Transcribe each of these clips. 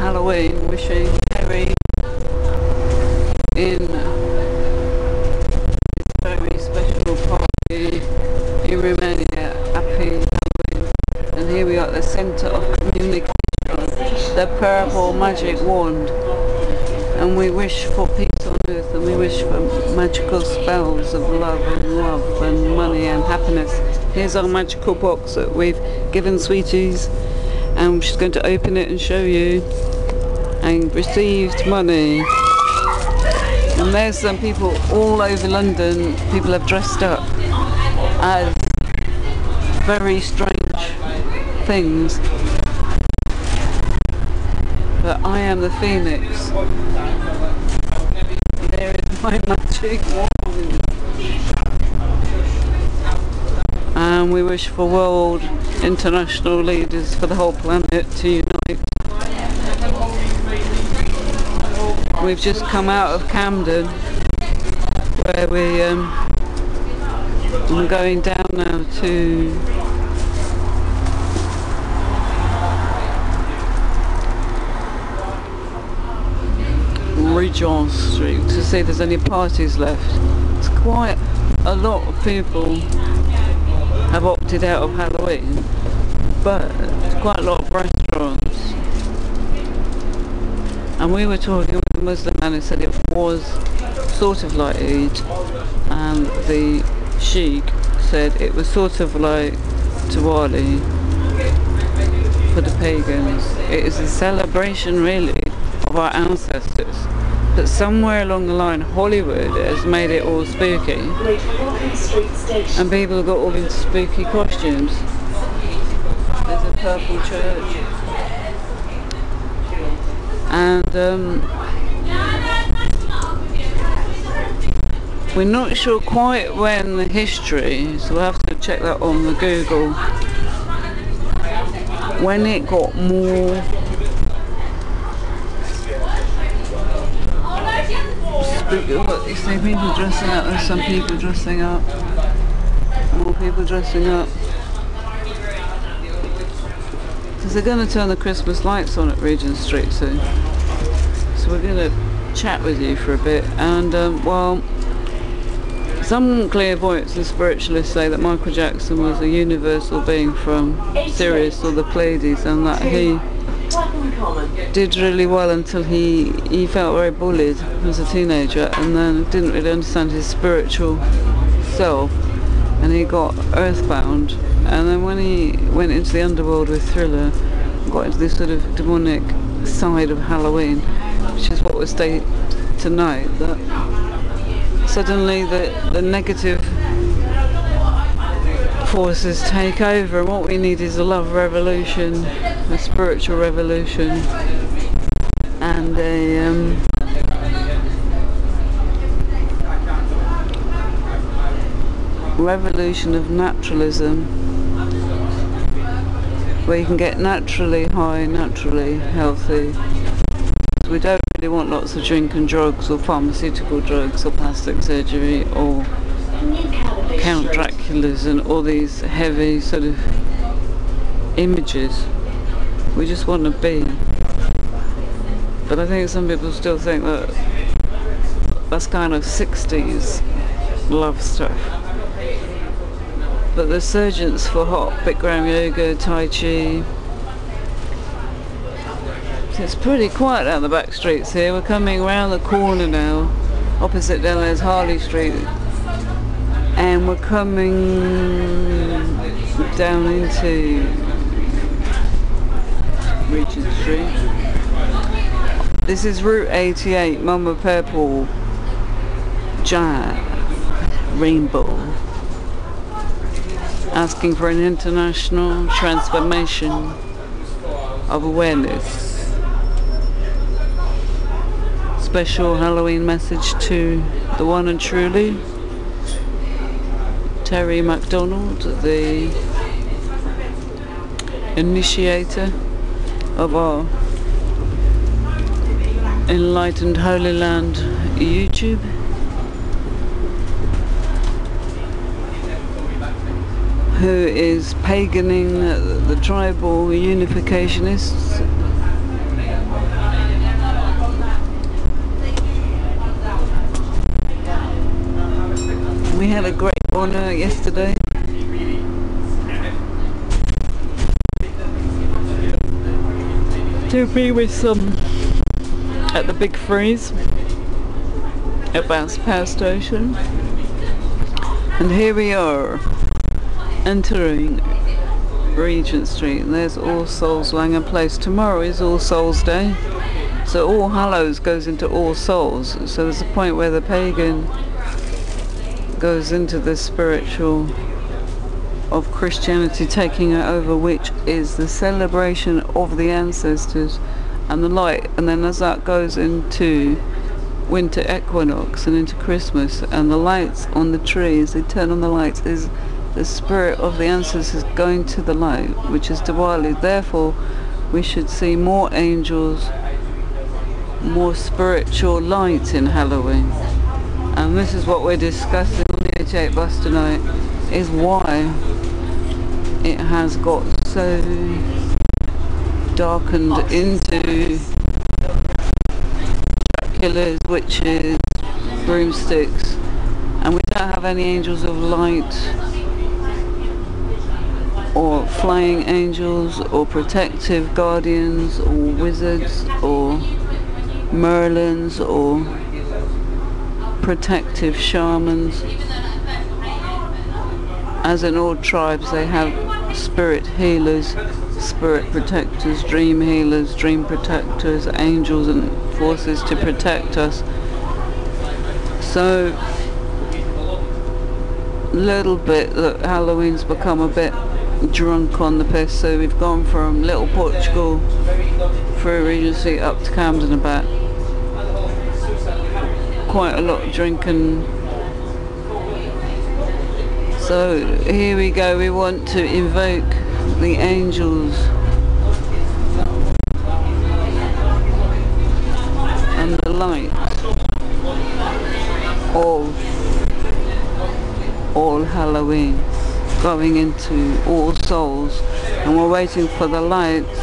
Halloween, wishing Terry in this very special party in Romania happy Halloween. And here we are at the centre of communication, the purple magic wand. And we wish for peace on earth, and we wish for magical spells of love and money and happiness. Here's our magical box that we've given Sweeties, and she's going to open it and show you. And received money. And there's some people all over London. People have dressed up as very strange things. But I am the Phoenix. There is my magic wand. And we wish for world international leaders for the whole planet to unite. We've just come out of Camden, where we're going down now to Regent Street to see if there's any parties left. It's quite a lot of people have opted out of Halloween, but there's quite a lot of restaurants. And we were talking with a Muslim man who said it was sort of like Eid, and the Sheikh said it was sort of like Diwali for the pagans. It is a celebration really of our ancestors, but somewhere along the line Hollywood has made it all spooky, and people have got all these spooky costumes. There's a purple church, and we're not sure quite when the history, so we'll have to check that on the Google, when it got more spooky. Look, you see people dressing up, there's some people dressing up, more people dressing up. Because they're going to turn the Christmas lights on at Regent Street soon. So we're going to chat with you for a bit. And well, some clairvoyants and spiritualists say that Michael Jackson was a universal being from Sirius or the Pleiades, and that he did really well until he felt very bullied as a teenager, and then didn't really understand his spiritual self, and he got earthbound. And then when he went into the underworld with Thriller, got into this sort of demonic side of Halloween, which is what we'll state tonight, that suddenly the negative forces take over, and what we need is a love revolution, a spiritual revolution, and a revolution of naturalism, where you can get naturally high, naturally healthy. So we don't really want lots of drink and drugs, or pharmaceutical drugs, or plastic surgery, or Count Draculas and all these heavy sort of images. We just want to be. But I think some people still think that that's kind of 60s love stuff. But the surgence for hot Bikram yoga, Tai Chi. So it's pretty quiet down the back streets here. We're coming around the corner now. Opposite down there's Harley Street. And we're coming down into Regent Street. This is Route 88, Mama Purple Giant Rainbow, asking for an international transformation of awareness. Special Halloween message to the one and truly Terry MacDonald, the initiator of our Enlightened Holy Land YouTube. Who is paganising the tribal unificationists had a great honour yesterday. To be with some at the big freeze at Bounce Power Station. And here we are entering Regent Street, and there's All Souls Langham Place. Tomorrow is All Souls Day, so All Hallows goes into All Souls, so there's a point where the pagan goes into the spiritual of Christianity taking it over, which is the celebration of the ancestors and the light. And then as that goes into winter equinox and into Christmas, and the lights on the trees, they turn on the lights, is the spirit of the ancestors going to the light, which is Diwali. Therefore we should see more angels, more spiritual light in Halloween. And this is what we're discussing on the 88 bus tonight, is why it has got so darkened into killers, witches, broomsticks, and we don't have any angels of light or flying angels or protective guardians or wizards or Merlins or protective shamans. As in all tribes, they have spirit healers, spirit protectors, dream healers, dream protectors, angels and forces to protect us. So little bit that Halloween's become a bit drunk on the piss, so we've gone from Little Portugal through Regency up to Camden and back. Quite a lot of drinking. So here we go, we want to invoke the angels and the light of All Halloween going into All Souls, and we're waiting for the lights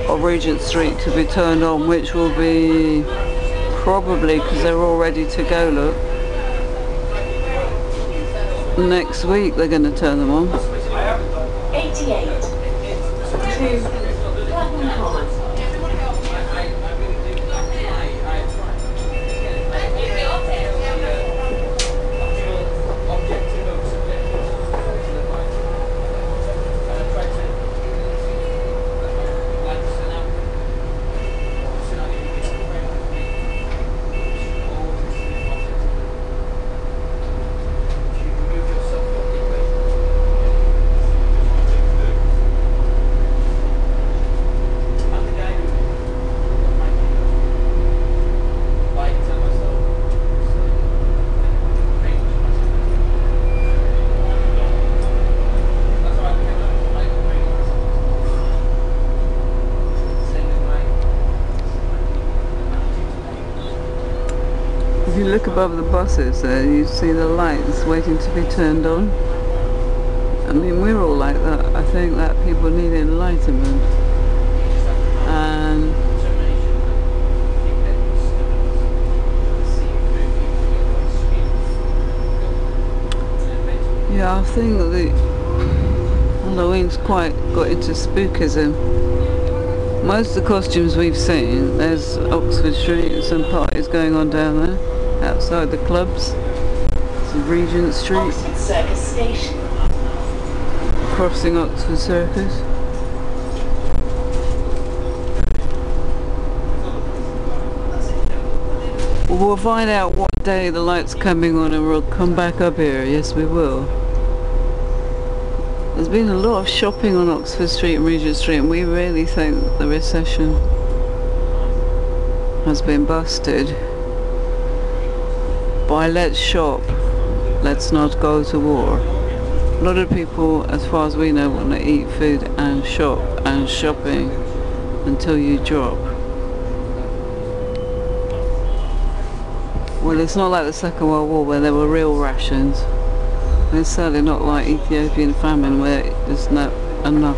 of Regent Street to be turned on, which will be probably, because they're all ready to go, look, next week they're going to turn them on. 88 to Clapham Common. If you look above the buses there, you see the lights waiting to be turned on. I mean, we're all like that. I think that people need enlightenment. And yeah, I think that Halloween's quite got into spookism. Most of the costumes we've seen, there's Oxford Street and some parties going on down there, outside the clubs. It's Regent Street. Oxford Circus Station. Crossing Oxford Circus. We'll find out what day the light's coming on and we'll come back up here. Yes, we will. There's been a lot of shopping on Oxford Street and Regent Street, and we really think the recession has been busted by let's shop, let's not go to war. A lot of people, as far as we know, want to eat food and shop and shopping until you drop. Well, it's not like the Second World War where there were real rations. It's certainly not like Ethiopian famine where there's not enough